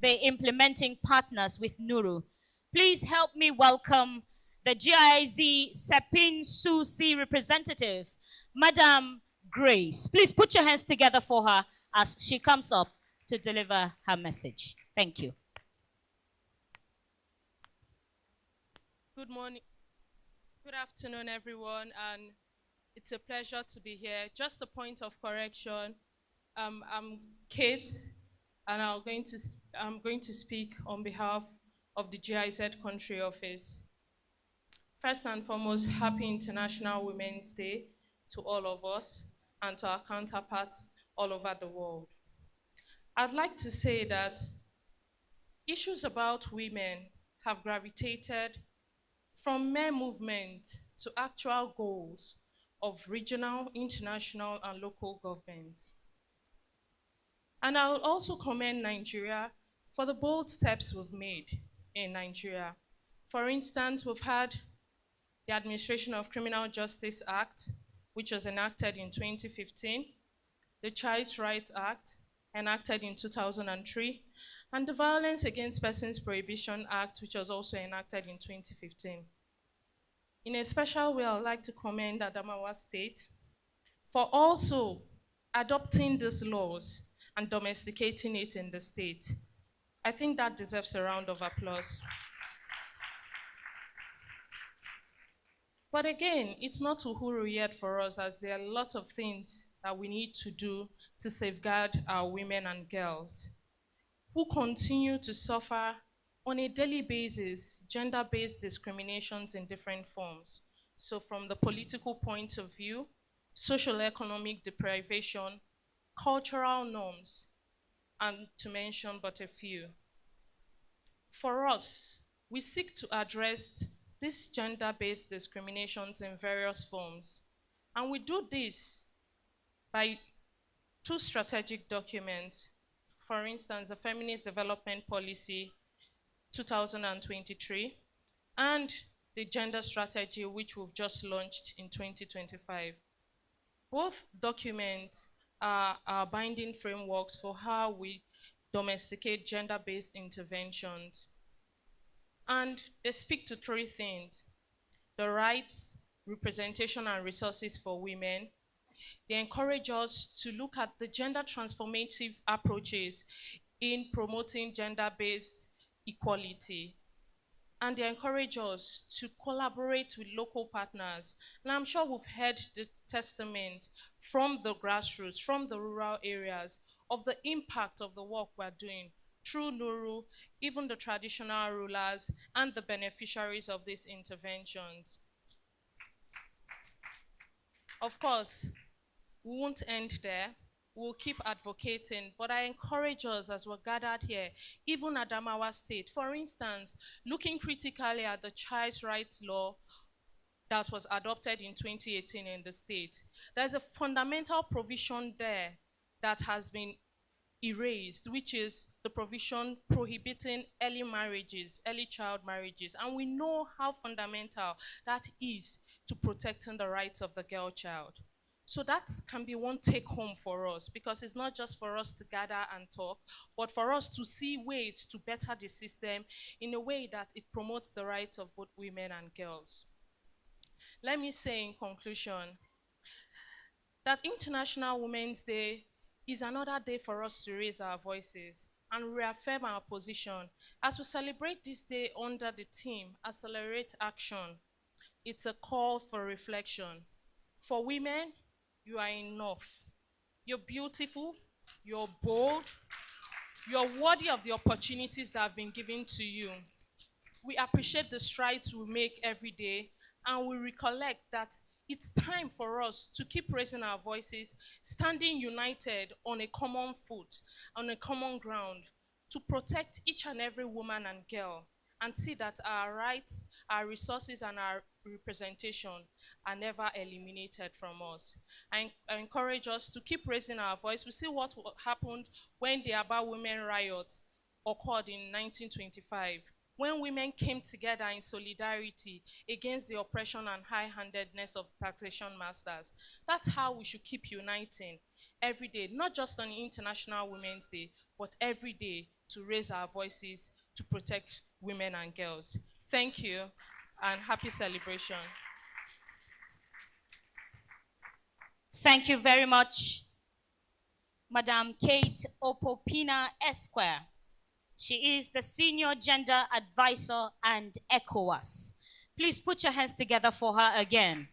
the implementing partners with NURU. Please help me welcome the GIZ Sepin Susi representative, Madam Grace. Please put your hands together for her as she comes up to deliver her message. Thank you. Good morning. Good afternoon, everyone, and it's a pleasure to be here. Just a point of correction. I'm Kate, and I'm going to speak on behalf of the GIZ Country Office. First and foremost, happy International Women's Day to all of us and to our counterparts all over the world. I'd like to say that issues about women have gravitated from mere movement to actual goals of regional, international, and local governments. And I will also commend Nigeria for the bold steps we've made in Nigeria. For instance, we've had the Administration of Criminal Justice Act, which was enacted in 2015, the Child Rights Act, enacted in 2003, and the Violence Against Persons Prohibition Act, which was also enacted in 2015. In a special way, I would like to commend Adamawa State for also adopting these laws and domesticating it in the state. I think that deserves a round of applause. But again, it's not uhuru yet for us, as there are a lot of things that we need to do to safeguard our women and girls who continue to suffer on a daily basis gender-based discriminations in different forms. So from the political point of view, social economic deprivation, cultural norms, and to mention but a few. For us, we seek to address these gender-based discriminations in various forms. And we do this by two strategic documents. For instance, the Feminist Development Policy 2023 and the Gender Strategy, which we've just launched in 2025. Both documents are binding frameworks for how we domesticate gender-based interventions. And they speak to three things: the rights, representation, and resources for women. They encourage us to look at the gender transformative approaches in promoting gender-based equality. And they encourage us to collaborate with local partners. And I'm sure we've heard the testament from the grassroots, from the rural areas, of the impact of the work we're doing through NURU, even the traditional rulers and the beneficiaries of these interventions. Of course, we won't end there. We'll keep advocating, but I encourage us as we're gathered here, even at Adamawa State, for instance, looking critically at the Child Rights Law that was adopted in 2018 in the state. There's a fundamental provision there that has been erased, which is the provision prohibiting early marriages, early child marriages. And we know how fundamental that is to protecting the rights of the girl child. So that can be one take home for us, because it's not just for us to gather and talk, but for us to see ways to better the system in a way that it promotes the rights of both women and girls. Let me say in conclusion that International Women's Day is another day for us to raise our voices and reaffirm our position as we celebrate this day under the theme, Accelerate Action. It's a call for reflection. For women, you are enough. You're beautiful, you're bold, you're worthy of the opportunities that have been given to you. We appreciate the strides we make every day, and we recollect that it's time for us to keep raising our voices, standing united on a common foot, on a common ground, to protect each and every woman and girl, and see that our rights, our resources, and our representation are never eliminated from us. I encourage us to keep raising our voice. We see what happened when the Aba Women riots occurred in 1925, when women came together in solidarity against the oppression and high-handedness of taxation masters. That's how we should keep uniting every day, not just on International Women's Day, but every day, to raise our voices to protect women and girls. Thank you, and happy celebration. Thank you very much, Madam Kate Opopina Esquire. She is the Senior Gender Advisor and ECOWAS. Please put your hands together for her again.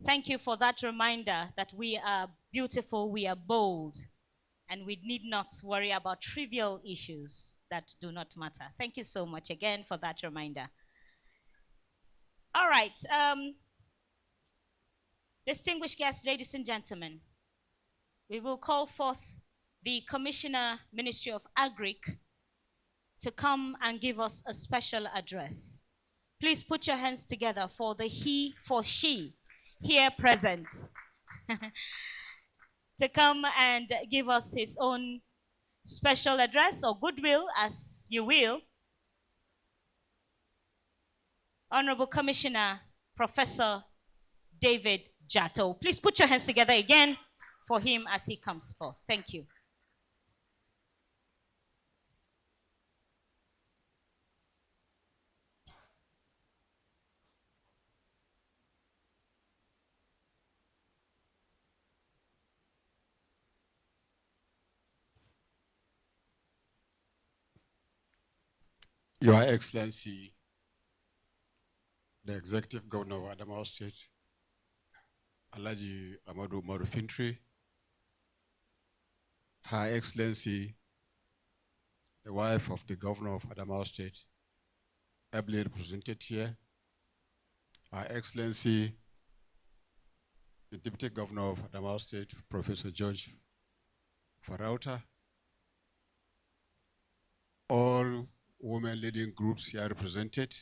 Thank you for that reminder that we are beautiful, we are bold, and we need not worry about trivial issues that do not matter. Thank you so much again for that reminder. All right. Distinguished guests, ladies and gentlemen, we will call forth the Commissioner, Ministry of Agric, to come and give us a special address. Please put your hands together for the he, for she, here present, to come and give us his own special address or goodwill, as you will. Honorable Commissioner, Professor David Jatto. Please put your hands together again for him as he comes forth. Thank you. Your Excellency, the Executive Governor of Adamawa State, Alhaji Amadu Umaru Fintri, Her Excellency, the wife of the Governor of Adamawa State, ably represented here, Her Excellency, the Deputy Governor of Adamawa State, Professor George Farauta, all women leading groups here represented,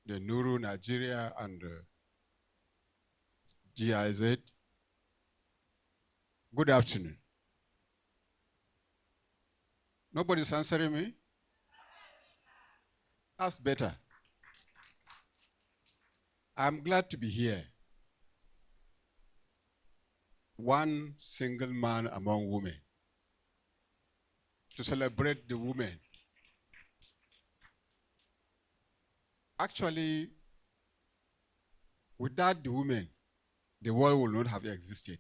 the NURU Nigeria and GIZ. Good afternoon. Nobody's answering me? That's better. I'm glad to be here. One single man among women, to celebrate the women. Actually, without the women, the world will not have existed.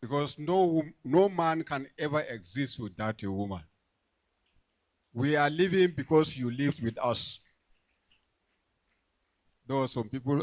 Because no man can ever exist without a woman. We are living because you lived with us. Though some people